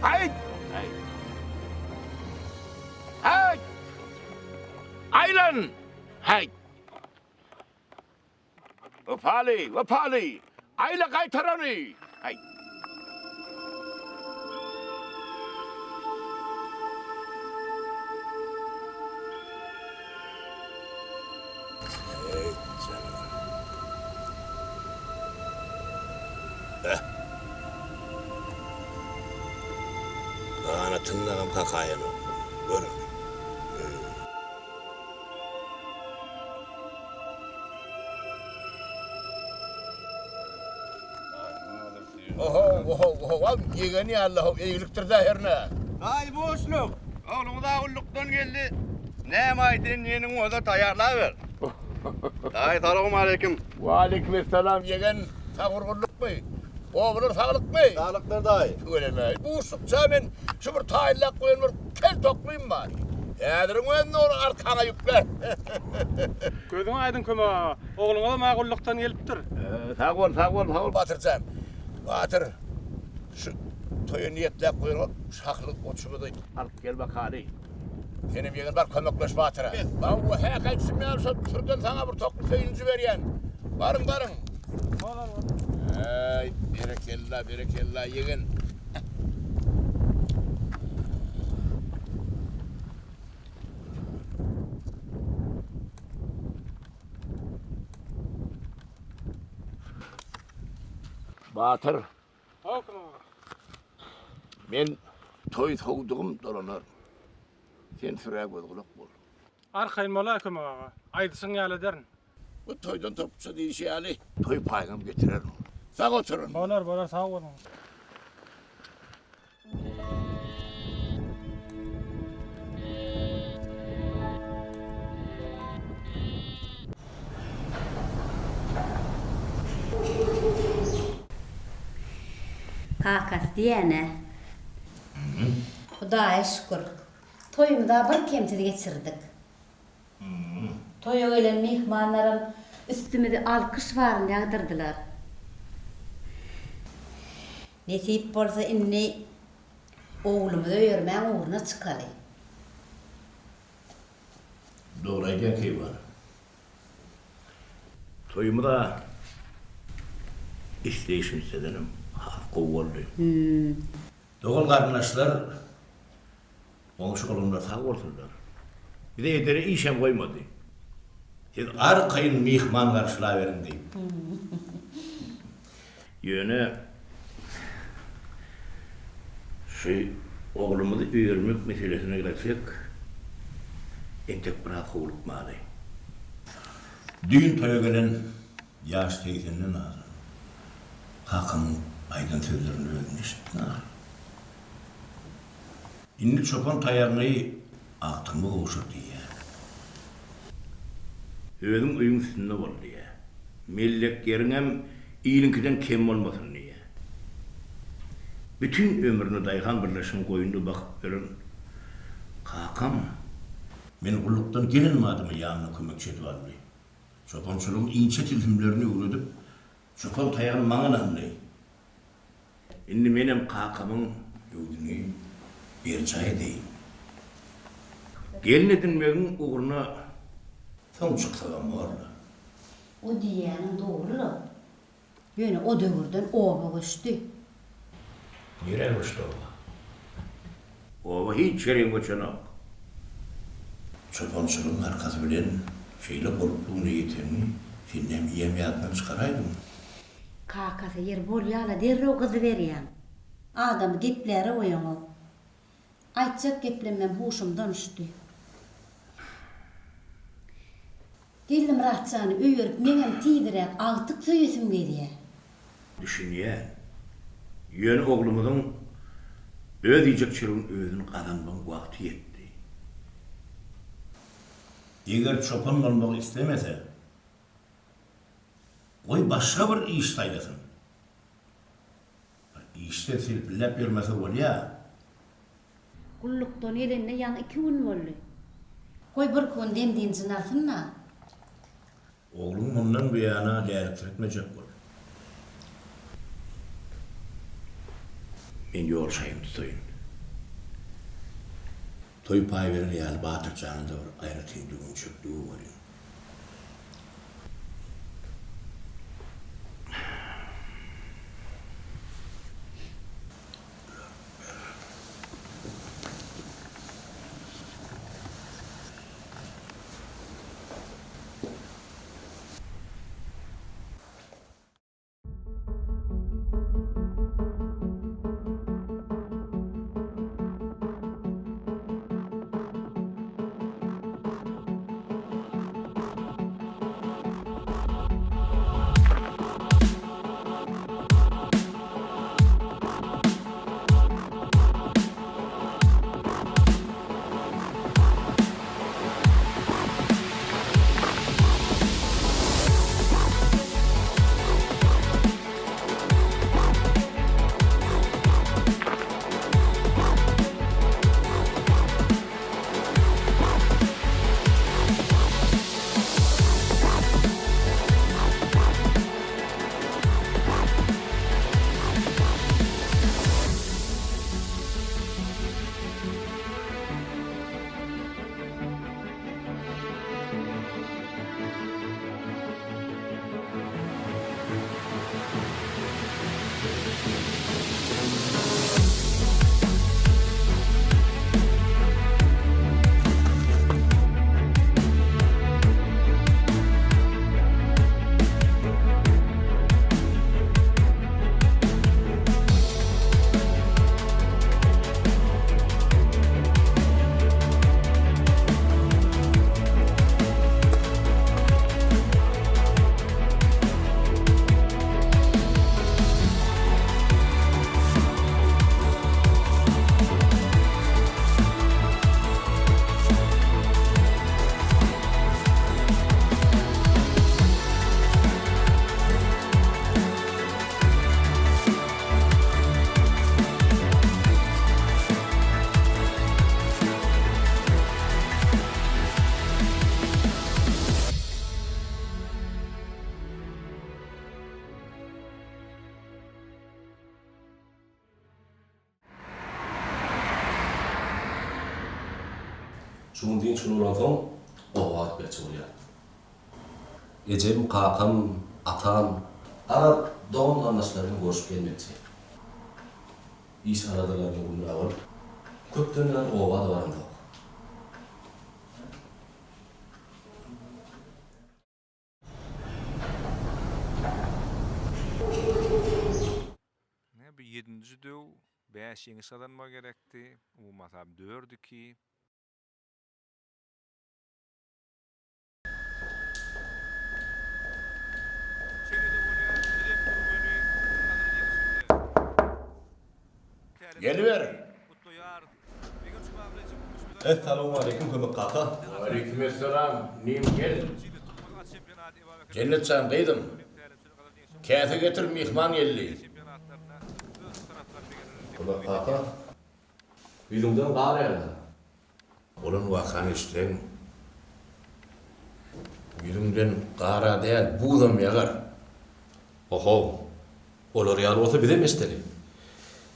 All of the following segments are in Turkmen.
Hayt! Hayt! Aylan! Hayt! Vapali! Ayla kaytarani! Hayt! Bana tınlağım kakayan oldu. Görün. Oho, yegeni Allah'ım, iyiliktir zahirine. Ay boşluk. Oğlum da ulluktan geldi. Ne maydın yenin o da tayarlar. Ay selamun aleyküm. Ve aleykümselam yegen sağırgırlık mı? Oğulur sağlık mı? Sağlıktır dayı. Öyle mi? Bu sıkça ben şu bir tayillak koyun bir kel toplayayım var. Yadirin önüne onu arkana yükle. Gözün aydın köme. Oğluna da mağulluktan geliptir. Sağ ol Batırcan. Batır. Şu toyu niyetle koyun şaklık uçumu da alıp gel bakari. Benim yegen var kömekleş Batır'a. Ben bu hekayet simyan sürgün sana bir toklu söyüncü veriyen. Varın. Ay berekella yegen. Batır, Hakkım. men toy soğuduğum dolanar. Sen sıraya gözgülük bol. Arkayın mola köme ağa. Aydısın yale derin. Bu toydan topçu deyişi ali. Toy paygam getirir. Sağ oturun. Bolar sağ olun. Kakas diyene. Hudağa şükür. Toyumu da bir kemsiz geçirdik. Toya gelen mihmanlarım üstümüzde alkış varın yağdırdılar. Nesip bolsa inni oğlumu da örmen uğruna çıkalı. Doğrayacak ki var. Toyumu da isteyişim sedenim. Hakkı oldu. Doğal kardeşler komşu kolumda sağ olsunlar. Bir de edere işem koymadı. Siz arkayın mihman karşılayıverin deyip. Yöne şu oğlumu da üyürmük meselesine gelsek entek bırak olukmadı. Düğün toya gelen yaş teyzenin ağrı. Hakan'ın aydın sözlerini öğrenmişti. İndi çopan tayarmayı aklımı koğuşur diye. Özüm uyum üstünde var diye. Mellek yerinem iyilinkiden kem olmasın diye. Bütün ömrünü dayıkan birleşim koyundu bakıp verin. Kakam, men kulluktan gelin madımı yanına kömekçi etvaldi. Çopançılığın ince tiltimlerini uğradıp, çopan tayarın mağın anlayı. Indi menem kakamın yudunu bir çay değil. Gelin edinmenin uğruna son çıksam vardı. O diyenin doğru. Yine o dövrden oba geçti. Nereye uçtu o? Ova hiç yerin koçana. Çopançılığın arkası bilen şeyle korktuğunu yeterini filmden yemeyatından çıkaraydım. Kakası yer bol yağla derre o kızı veriyen. Adam gepleri oyunu. Aytacak geplemem huşumdan uçtu. Geldim rahatçanı öğürüp menem tidirek altık söylesim geliye. Düşünüye, yön oğlumuzun ödeyecekçilerin özünü kazanmanın vakti yetti. Eğer çopan olmak istemese, koy başka bir iş saylasın. İşte silpillep vermesi ol ya. Kulluktan elinle yan 2 gün oldu. Koy bir gün demdiğin zınarsın mı? Oğlum ondan bu yana değerli etmeyecek var. Ben yol sayım tutayım. Toy pay verir yani Batır canında var. Ayratı düğün çöplüğü var ya. Şunun deyin şunu olan soň owa atberçi bolýar. Ejem, kakam, atam, ara doğum anlaşlarını görüşüp gelmekçi. İş aradalarını bunlar var. Köptenler owa da barım yok. Ne bir 7. döw 5. sadanma gerekti. Ummasam 4-2. Geliver. Esselamu aleyküm kömek kaka. Aleykümselam. Nim gel. Cennet sen kıydım. Kâse getir mihman geldi. Kömek kaka. Yüzümden kar ýardy. Olun vakan işten. Yüzümden kara değil, buğdam yagar. Oho. Olar ýar bolsa bize mesdeli.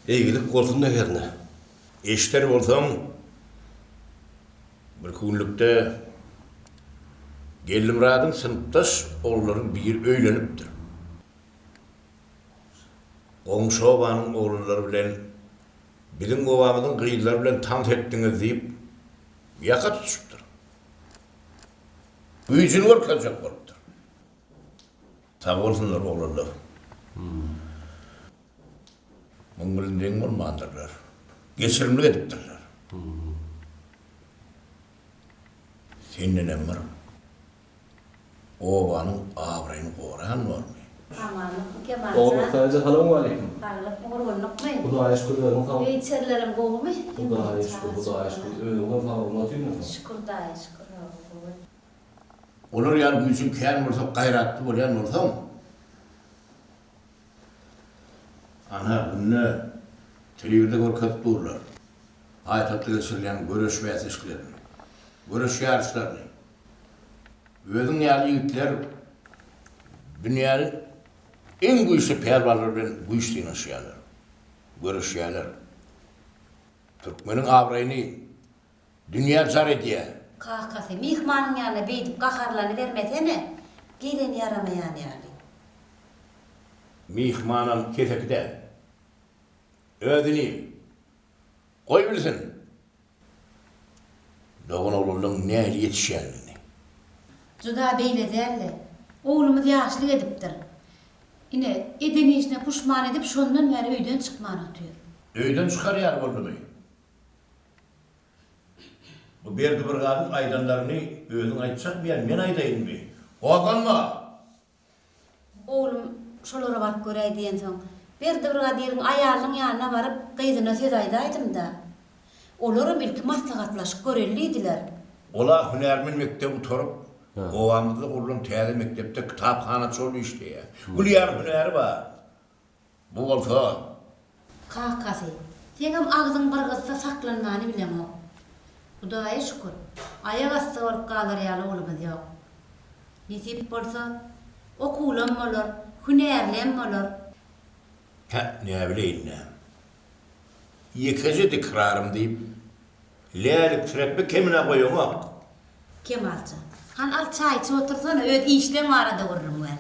Eýgilik bolsun nägerne. İşler olsam, bir kunlukta gelim radın sınıptaş oğulların bir öylenipdir. Komşu obanın oğulları bilen, bizim obamızın kıyıları bilen tam ettiniz deyip yaka tutuşupdur. Üyücünü orkacak olupdur. Sağ olsunlar oğullar. Mungulun deyin olmandırlar. Geçirimli edipdirler. Senin emir, obanın avrayını koğrayan var mı? Amanlık kemal Oğlum sen. sadece halamu aleyküm. Parlak uğurluk mu? Bu da aşkırlarım sağ ol. İçerilerim boğu mu? Bu da aşkır. Öğünün sağ ol. Nasıl yürüyorsun? Şükür da şükür. Olur yani bu için kâr olsa, gayratlı olayan olsam. Ana bunu televizyonda korkatıp dururlar. Aytatlı geçirilen görüşme yetişkilerini, görüş yarışlarını. Özün yani yiğitler dünyanın en güçlü pervarları bilen bu işliğini aşıyorlar. Görüş yerler. Türkmenin avrayını Dünya zar ediye. Kakası mihmanın yanına beydip kakarlarını vermesene. Gelin yaramayan yani. Mihmanam kesekde. Ödüneyim. Koy bilsin. Doğun oğlunun ne yetişenliğini. Cuda beyle derler. Oğlumu yaşlı ediptir. Yine edeni işine puşman edip şondan beri öyden çıkman atıyor. Öyden çıkar yar oğlumu. Bu berdi bir kadın aydanlarını öğün aytsak ben aydayım mı? Oğlanma. Oğlum şolara barıp görey diyen son. Bir de bir gadirin ayarının yanına varıp kıydına söz aydaydım da. Olurum ilki maslahatlaşıp görelliydiler. Ola hünermin mektebi torup, ovamızda oğlum teyze mektepte kitaphanası oluyor işte ya. Gülyar hüneri var. Bu olsa. Kakası, senem ağzın bir kızsa saklanmanı bilem o. Hudaya şükür, ayak astı olup kalır yalı oğlumuz yok. Nisip bolsa, okulam olur, hünerlem olur. Ha, ne bileyim ne. Yıkıcı dikrarım deyip, leğelik sürekli kemine koyuyorum ha. Kemalcan, han al çay içi otursana, öd işlem arada vururum ben.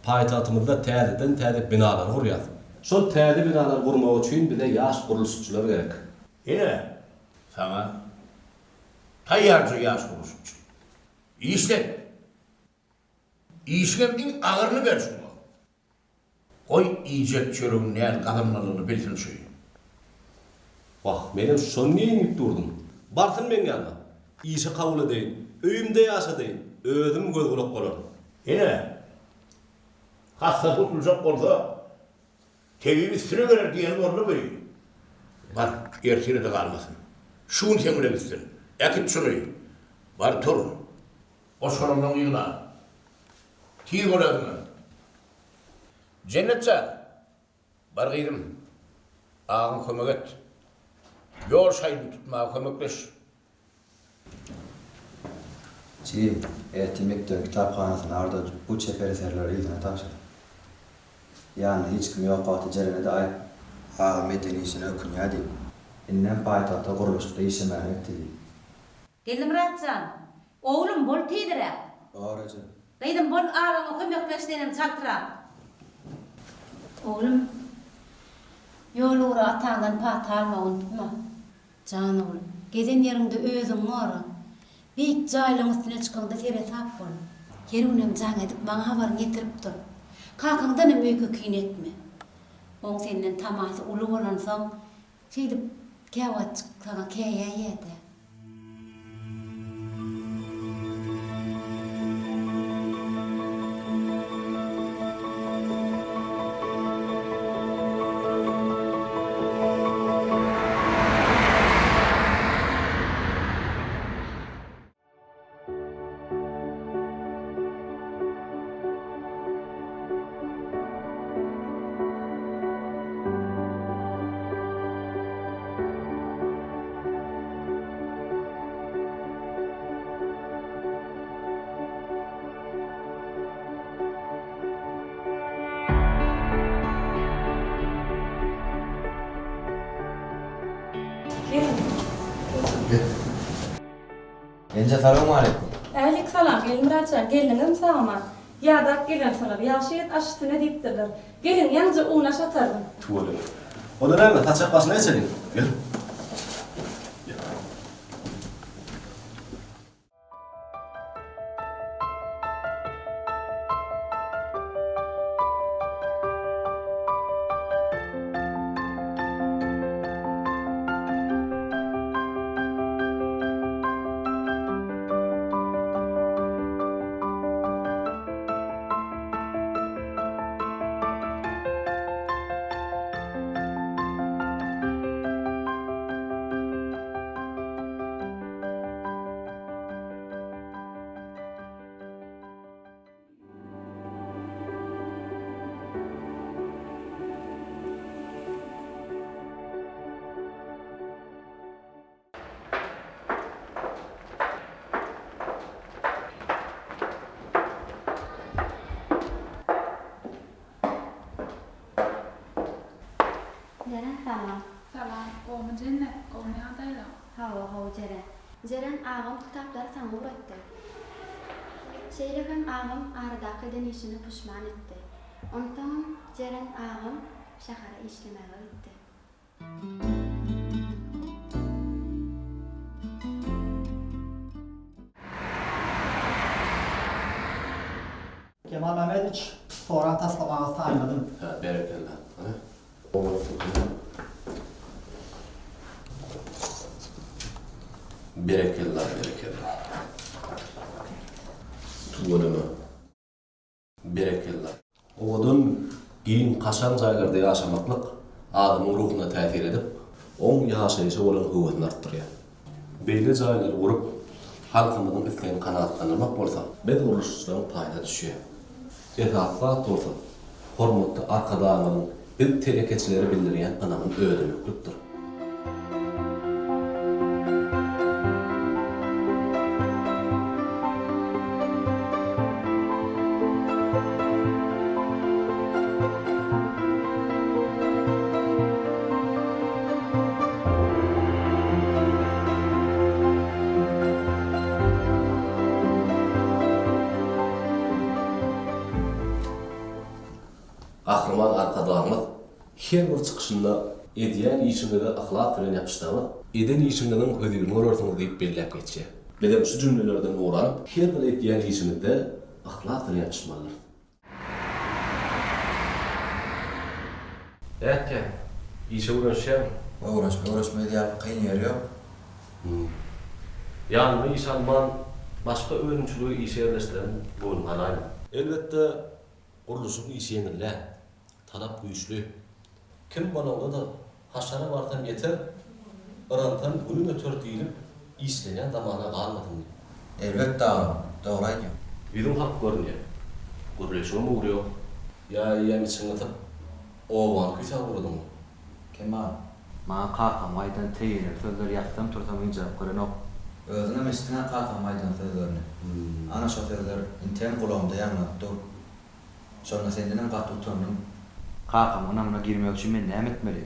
Payitahtımızda täzeden binalar kuryat. Şol täze binalar kurmak üçin bize yaş kuruluşçular gerek. Yine sana tayyarca yaş kuruluşçu. İşte, işlemdin ağırını ver şunu. Koy iyicet çörüğün neğer kazanmadığını bilsin şu. Bak, benim şonu niye inip durdum? Barsın ben yanına. İşe kabul edeyim, öyümde yaşadayım, ödüm göz kulak olarım. Yine hasta tutulacak olsa tevi üstüne verir diyen orada böyle. Var, ertine de kalmasın. Şunu temile gitsin. Ekip şunu. Var torun. O sorunun yığına. Tiyik oladığına. Cennetçe. Var gıydım. Ağın kömek et. Yol şaydın tutmaya kömekleş. Çiğ, Ertimek'ten kitaphanasına arada bu çeper eserleri izine taşıdı. Yani hiç kim yok katı cerene de ay medeni işine okunya deyip. İnnem payitahta kuruluşta işemen etti deyip. Geldim Ratcan, oğlum bol tiydire. Doğrucu. Kıydım bol ağabey okuyup yaklaştığınım çaktıra. Oğlum, yol uğra atağından pahtı alma unutma. Can oğlum, gezen yerinde özün uğra. Büyük caylığın üstüne çıkanda tere sap bol. Yerinem can edip bana haber getirip dur. Kalkandan en büyük öküyn etme. On senden taması ulu olan son, şeydi kevat çıktığına keye yedi. Yenge selamun aleyküm. Aleyküm selam, gelin Muratcan, gelinim sağma. Yadak gelin sana bir yaşayet aşıtına deyiptirler. Gelin yanca uğnaş atarım. Tuvalı. O da nerede? Taç yakmasına geçelim. Gel. Ceren tamam. Salam, qo'mi Jannat, qo'mi adaylar. Hava hava Ceren. Jeren ağam kitapları sana uğrattı. Şeyleken ağam aradaki denişini pişman etti. Ondan Jeren ağam şahara işlemeye gitti. Kemal Mehmetiç, Foran taslamanızı tanımadım. Ha, berekellah. Berekellah. Tuğulunu. Berekellah. Oğudun giyin kaşan jaylarda yaşamaklık adamın ruhuna täsir edip, oň ýaşaýyşa bolan hüwetini artdyrýar. Beýle jaýlary gurup, halkymyzyň islegini kanagatlandyrmak bolsa, biz uruşçylaryň paýda düşýär. Esasat bolsa, hormatly arkadaşlaryň biz telekeçileri bildirýän anamyň öýdülükdir. Ahriman arkadaşımız her bir çıkışında edýän işinde de ahlak bilen ýapyşdygy, eden işiňiň höýdügini görürsüňiz diýip belläp geçýär. Beýle şu jümlelerden uğranyp her bir edýän işinde ahlak bilen ýapyşmalylar. Äkke, işe uğraşýar. Uğraşmaya diýip kıyın ýeri ýok. Ýalny iş alman başga öňçülügi işe ýerleşdiren bolmaly. Elbetde guruluşyň işi ýeňille, talap güýçlü. Kim bolanda da haşara bardan ýeter, arandan günü ötür diýilip işlenýän zamana galmadym. Elbetde dogry aýdýar. Bizim hak görünýär. Guruluşyň uğruýar. Ýa içiňde owan küçä gurdum. Kemal, Maňa kakam aýdan teýinip sözler ýatsam tursam ýajap görenok. özüne mesdine kakam aýdan sözlerini. Ana şo sözler intern gulamda ýanlatdy. Şonda senden gaty utandım. Kakam onamna girmek üçin men näme etmeli?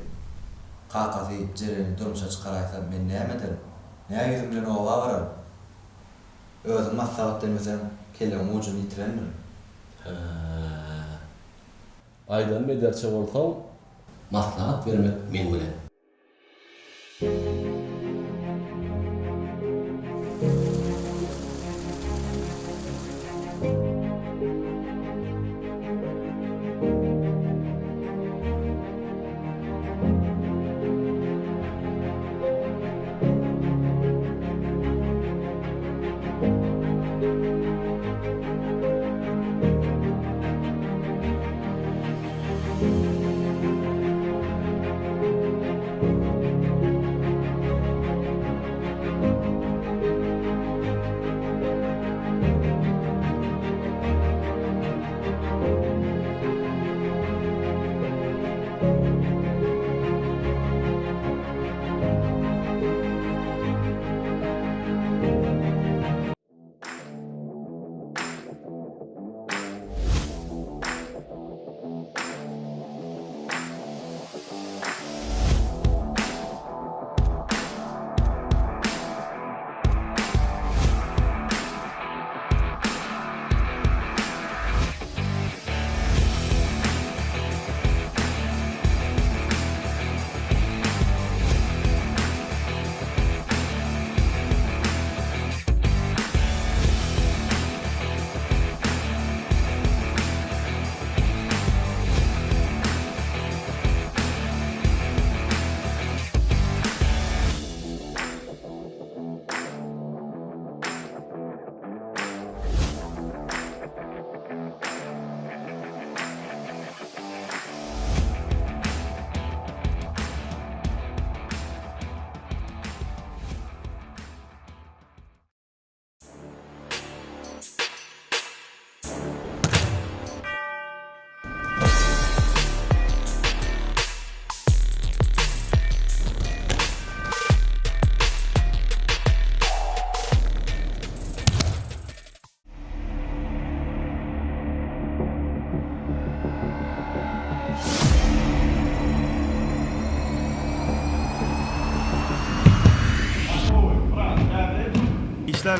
Kakasy jereni durmuşa çykaraýsam men näme ederim? Näme yüzüm bilen owa barar? Özüm maslahat demesem kelle mucun itirendir. Aydan mederçe bolsam, maslahat vermek men bilen.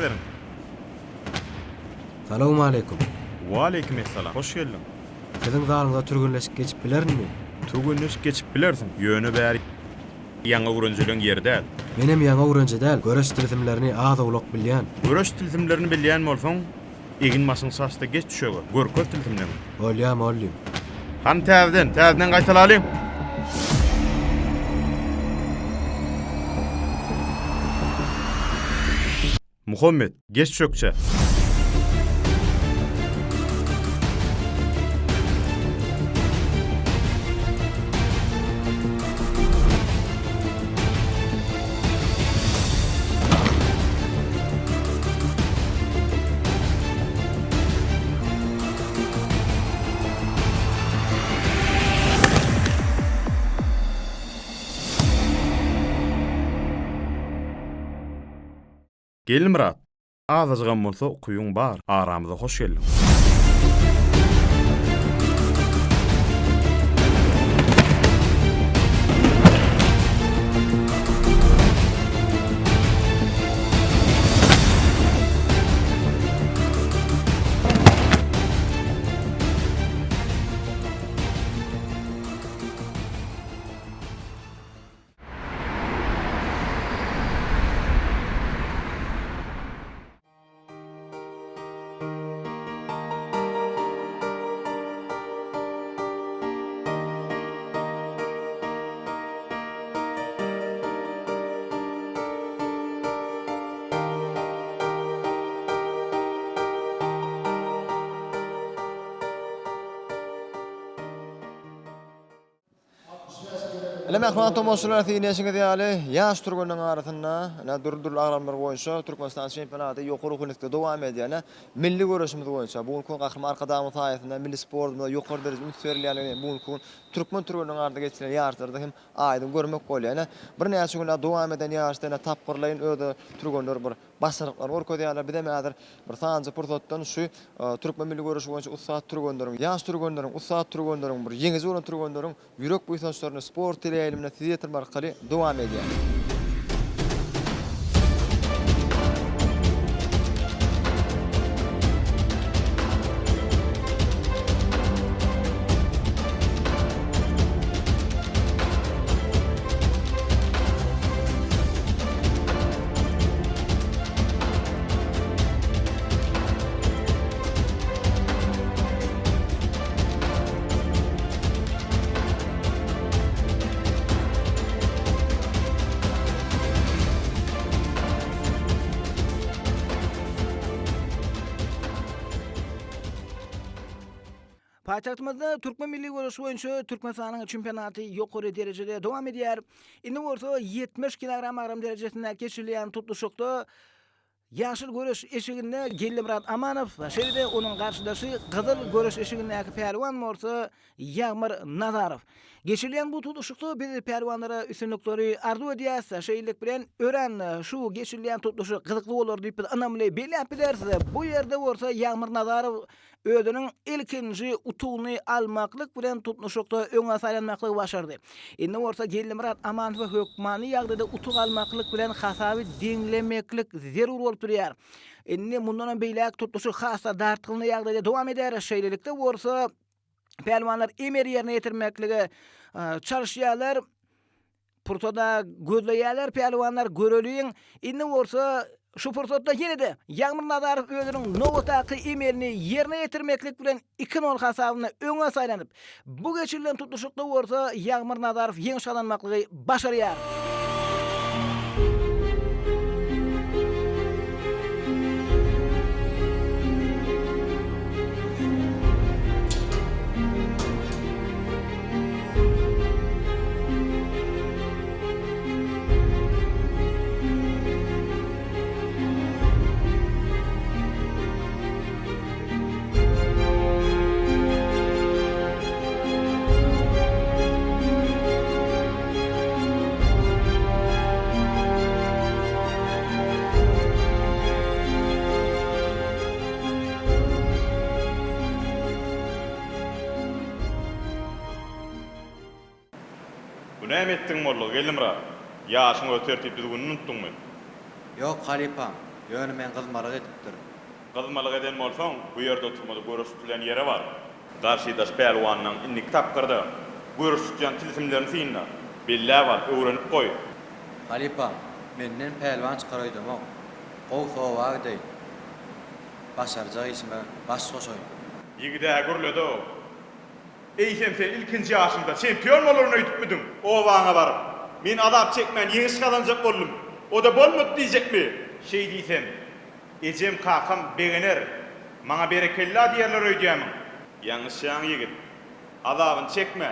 verin. Salamu aleykum. Wa aleykum esselam. Hoş geldin. Sizin zalınıza türgünleşip geçip bilermi? Türgünleşip geçip bilersin. Yönü bäri ýaňa gurunjylyň ýeri däl. Menem ýaňa urunja däl, göreş tilsimlerini az ulak bilýän. Göreş tilsimlerini bilýän bolsaň, egin masyň saçda geç düşýär. Görkör tilsimlerini. Olyam. Han täzeden gaýtalalym. Muhammed, geç çökçe. Gelin Murat. Azajygam bolsa kuyuň bar. Aramyza hoş geldin. Ele mehman tomoşlar tiýneşiňiz ýaly ýaş turganyň arasynda durdur agramlar boýunça Türkmenistan çempionaty ýokary hünekde dowam edýär. Milli görüşimiz boýunça bugünkü gahryman arkadaşymyz saýasynda milli sportda ýokary derejede ümit berilýän bugünkü Türkmen turganyň arasynda geçilen ýarşlarda hem aýdym görmek bolýar. Bir näçe günler dowam eden ýarşda tapgyrlaýyn öde turganlar bir başaryklar görkezýärler. Bide mädir bir sanjy pursatdan şu Türkmen milli görüşi boýunça ussat turganlaryň, ýaş turganlaryň, ussat turganlaryň bir ýeňiz bolan turganlaryň ýürek buýsançlaryny sport elimine siz yetirme arkaly dowam edýär. Paýtagtymyzda Türkmen milli görüşi boýunça Türkmenistanyň çempionaty ýokary derejede dowam edýär. Indi bolsa 70 kilogram agram derejesinde geçirilýän tutuşykda ýaşyl görüş eşiginde Gellimrat Amanow we şeýle onuň garşydaşy gyzyl görüş eşigindäki pehliwan bolsa Ýagmyr Nazarow. Geçirilýän bu tutuşykda biz pehliwanlara üstünlikleri arzu edýäs. Şeýlik bilen ören şu geçirilýän tutuşyk gyzykly bolar diýip biz anamly belläp bilersiz. Bu ýerde bolsa Ýagmyr Nazarow özüniň ilkinji utugyny almaklyk bilen tutuşykda öňe saýlanmaklygy başardy. Indi bolsa Gellimrat Amanow we hökmany ýagdaýda utug almaklyk bilen hasaby deňlemeklik zerur bolup durýar. Indi mundan beýlek tutuşyk hasa dartgyny ýagdaýda dowam eder. Şeýlelikde bolsa pehliwanlar emer ýerine ýetirmekligi çalışýarlar. Purtada gözleýärler pehliwanlar göreliň. Indi bolsa şu pursatda ýene-de Ýagmyr Nazarow özüniň nowataky emelini ýerine ýetirmeklik bilen 2-0 hasabyna öňe saýlanyp, bu geçirilen tutuşykda bolsa Ýagmyr Nazarow ýeňiş alanmaklygy başarýar. Näme etdiň molly Gellimra? Ýaşyň ötertip bizgün unutdyňmy? Yok halipam. Ýöne men gylmalyk edipdir. Gylmalyk eden bolsaň, bu ýerde oturmada görüşdilen ýere bar. Garşydaş pelwanyň inni kitapgyrdy. Görüşýän tilsimlerini synna. Billa bar, öwrenip goý. Halipa, menden pelwan çykaraýdym o. Gow sowagy dey. Başarjak işime baş goşoý. Ýigide gürledi o. Eýsem sen ilkinji ýaşynda çempion bolaryny öýtüpmidin? O waňa bar. Men azap çekmän ýeňiş kazanjak boldum. O da bolmady diýjekmi? Şey diýsen, ejem kakam begener. Maňa berekella diýerler öýdýäm. Ýaňyşýan ýigit. Azabyny çekme.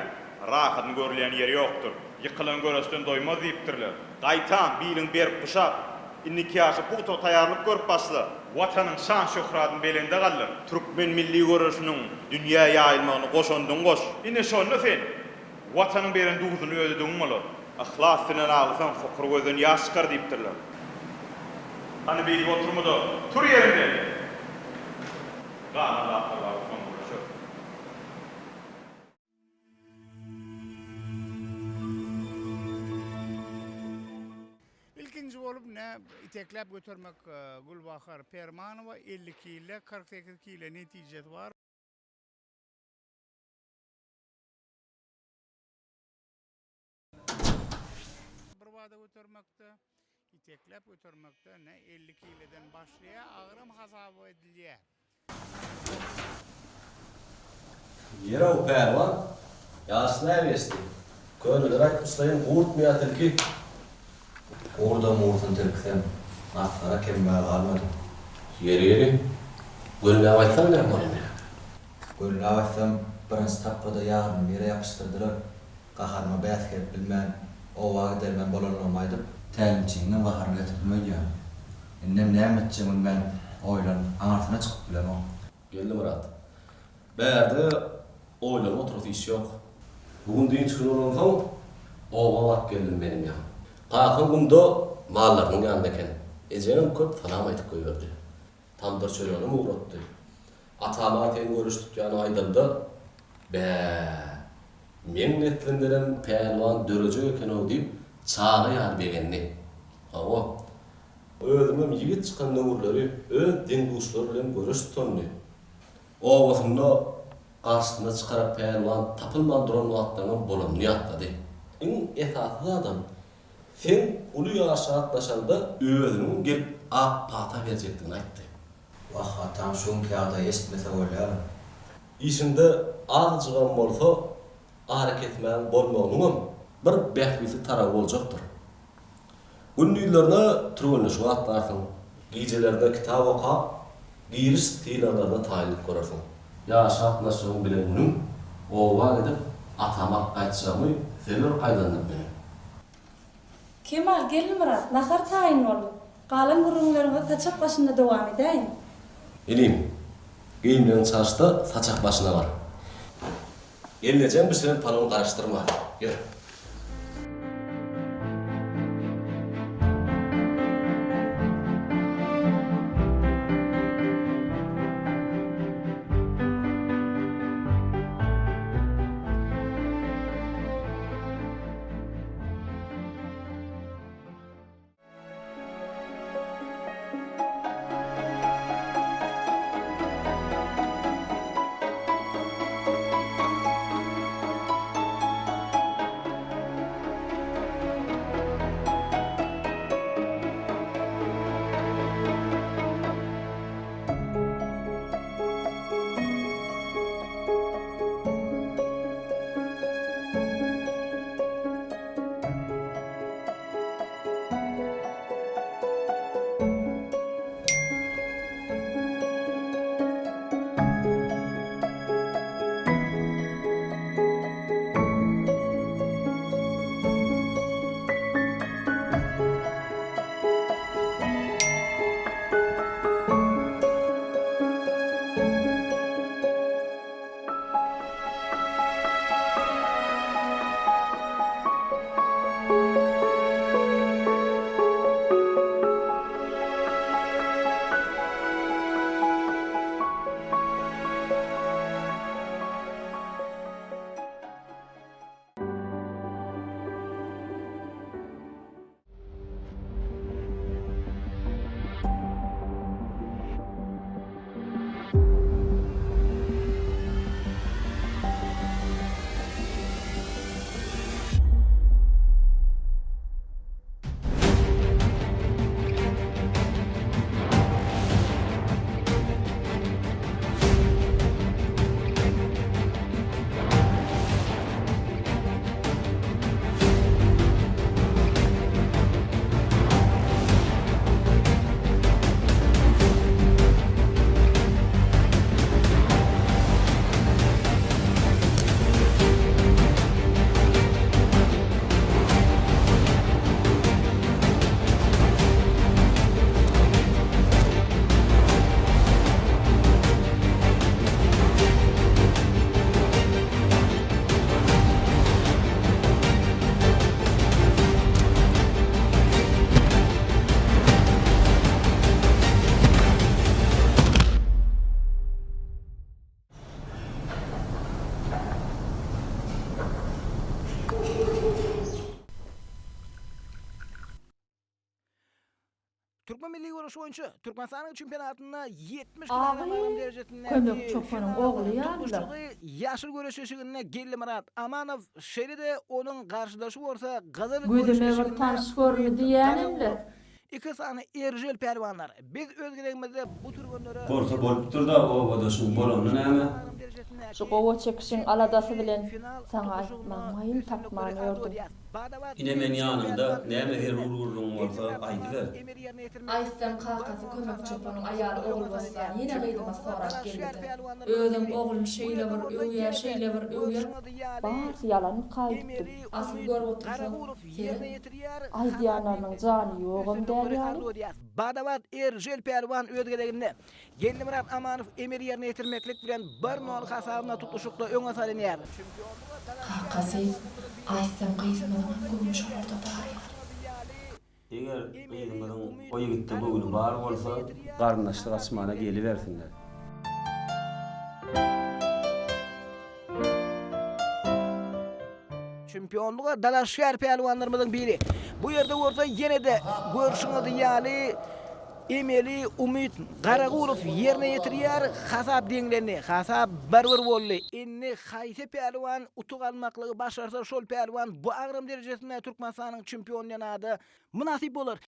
Rahatyny görleýän ýeri ýokdur. Ýykylan göresden doýmaz diýipdirler. Gaýtan biýlin berip guşap, inniki ýaşy puto taýýarlyk görüp başla. Watanyň şan şöhratyny belinde gallar. Türkmen milli görüşiniň dünýä ýaýylmagyny goşandyň goş. Ine şonu sen. Watanyň beren duýduny ödediň bolar. Ahlas bilen alsan fokr gözün ýaşkar diýipdirler. Hani beýip oturmady. Tur ýerinde. Gana laqlar konuşur. İlkinci bolup ne iteklep götürmek Gulbahar Permanova 52 ile 48 ile netijet var. Bırvada götürmekte, iteklep götürmekte ne 52 ileden başlaya ağrım hasabı ediliye. Yere o pelwan ýaşyna äwesti. Köňlere aýtmaýan gurtmaýar ki orada murtun terksem afara kemmäl galmady. Yeri gölüne aýtsan ne bolýar? Gölüne aýtsam birinji tapda ýarym ýere ýapyşdyrdylar. Gaharma bäsger bilmän o wagt dermen bolanmaýdy. Tälimçiňden gahar getirmedýär. Ennem näme etjegim men oýlan aňartyna çykyp bilemem. Geldi Murat. Bärde oýlanyp oturup iş ýok. Bugun diň çykyp bolansoň owa wagt geldim benim ýa. Kakam bunda mallaryň ýanynda eken. Ejenim köp salam aýtyp goýberdi. Tamdyr çöreňi uğratdy. Atama eken görüşdik ýany aýdyldy. Bä. Men netlendiren pelwan döreje eken o diýip çağa ýar begenni. Hawa. Özümem ýigit çykan nöwürleri öz diňduşlary bilen görüşdi. O wagtynda garşyna çykarap pelwan tapylman duran wagtlaryň bolanyny ýatdy. Iň esasy adam sen uly ýaşa atlaşanda özüniň gelip ak pata berjekdigini aýtdy. Wah, atan şoň piýada esmese bolýar. Işinde agjygan bolsa, hareketmän bolmagynyň bir bähbili tarap boljakdyr. Gündüzlerine türgünle şu atlarsın, gecelerinde kitap okap, giriş tilalarına taýylyp görersin. Ýaşa atlaşygyň bilen günüm, owa edip atamak aýtjamy seler gaýdandyp meni. Kemal gelin Murat, nahar tayin oldu. Galan gurunlarına saçak başında devam edeyim. Elim, giyimlerin çarşıda saçak başına var. Elineceğim bir senin palonu karıştırma. Yürü. Türkmen milli görüşü boýunça Türkmenistan'ın çempionatyna 70 Abi, kilogram derejesinde kömek çopanın oğlu ýa-da. Ýaşyl görüşeşigine Gelli Murat Amanov şeride onun karşıdaşı bolsa Gazal Güdüme bir tanış görmedi ýanymdy. İki sany erjel perwanlar. Biz özgeregimizde bu türgönlere Borsa bolup turda o bodaşyň bolanyny näme? Şu gowa çekişiň aladasy bilen saňa aýtmagyň tapmany ördüm. Ine men ýanymda näme her ururluň bolsa aýdy ber. Aýsam kakasy kömek çopanyň aýaly ogul bolsa ýene gydyma sorap geldi. Özüm oglum şeýle bir öýär, şeýle bir öýär. Bas ýalan kaýdypdy. Asyl görüp otursaň, aýdýanlaryň jany ýogum däl. Badabat erjel perwan özgereginde Gelli Murat Amanov emir ýerine ýetirmeklik bilen bir nol hasabyna tutuşykda öňe salynýar. Kakasy aýsam gyzymyň gümüş orda bar. Eger gyzymyň o ýigitde bugün bar bolsa, garnaşdyr açmana gelibersinler. Çempionluğa dalaşýar pelwanlarymyzyň biri. Bu ýerde bolsa ýene de görüşüňizi ýaly Emeli Umit Garagulov ýerine ýetirýär hasap deňlerini. Hasap bir boldy. Inni haýsy pelwan utuk almaklygy başarsa şol pelwan bu agram derejesinde Türkmenistanyň çempionlygyna munasip bolar.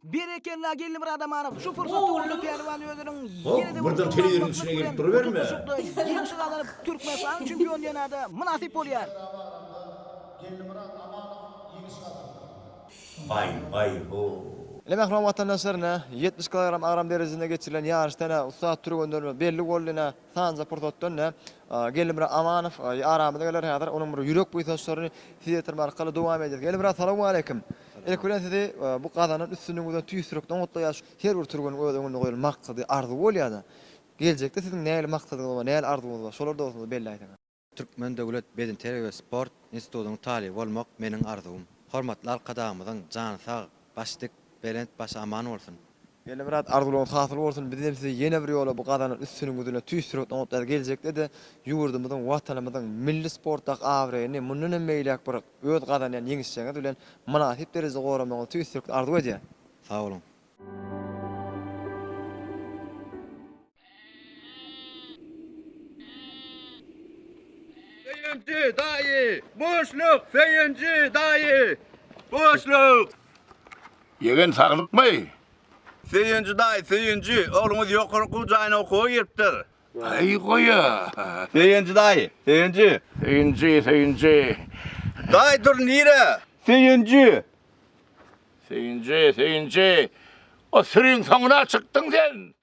Berekella Gelli Murat Amanov şu fursatda ulu pelwan özüniň ýerine de Birden telewizyon içine gelip duruverme. Ýeňşi galanyp Türkmenistanyň çempionlygyna munasip bolýar. Vay ho. Mehman vatandaşlarına 70 kilogram agram derecesinde geçirilen yarıştana usta türgönlerine belli golüne sanza portottonne Gelli Murat Amanov aramyda geler hazır onun bir ýürek boýtaşlaryny size arkaly dowam edýär. Gelli Murat assalamu alaykum. Elkulen sizi bu qazanyň üstünlüğinden tüýsürükden otlaýar. Her bir türgön öňüne goýulan maksady arzu bolýar. Geljekde siziň näme maksadyňyz bar, näme arzuňyz bar? Şolarda bolsa belli aýdyňyz. Türkmen Döwlet Beden Terbiýe we Sport Institutynyň taly bolmak meniň arzum. Hormatly alkadamyzyň jany sag, başlyk Belent baş aman bolsun. Gelli Murat arzulygyňyz hasyl bolsun. Biz hem sizi ýene bir ýola bu qazanyň üstünlüğinden tüýsürükden otlaýar geljekde de ýurdumyzyň, watanymyzyň milli sportdaky awreýini mundan meýlek bir öz qazanýan ýeňişçiňiz bilen munasip derejede goramagy tüýsürükden arzu edýär. Sag bolun. Feýinci daýy, boşluk, feýinci daýy, boşluk. Yegen saglypmy? Feýinci daýy, feýinci, ogluňyz ýokarky jaýyna okuwa giripdir. Ay goýa. Feýinci daýy, feýinci. Feýinci. Daýy dur nire? Feýinci. Feýinci. O sürüň soňuna çykdyň sen.